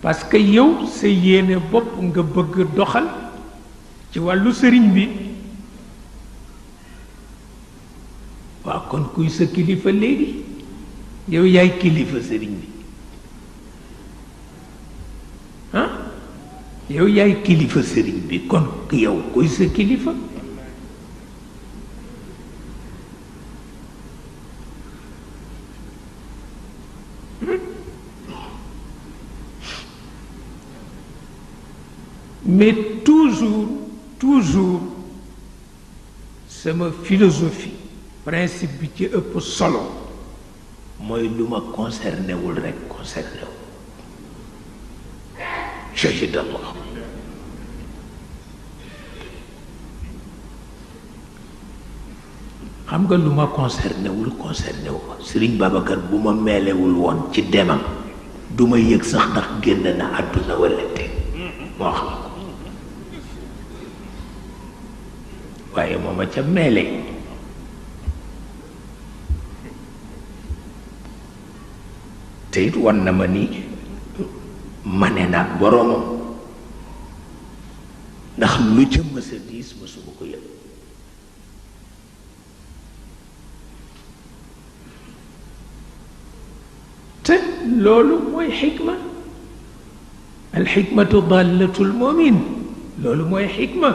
parce que yow sa yéene bopp nga bëgg doxal ci wàllu sëriñ bi waaw kon kuy sa kilifa léegi yow yaay kilifa sëriñ bi ah yow yaay kilifa sëriñ bi kon yow kuy sa kilifa mais toujours sama philosophie principe bi ci ëpp solo mooy lu ma concerné wul rek concerné wu shahidallah xam nga lu ma concerné wul concerné wu ma Sëriñ Babacar bu ma meelewul woon ci demam du ma yëg sax ndax génn na àdduna walla te moo xam waaye moo ma ca meele te it wan na ma ni mane naag boroomam ndax lu ca mësa diis mësuma ko yëg te loolu mooy xikma alxikmatu dallatul mumin loolu mooy xikma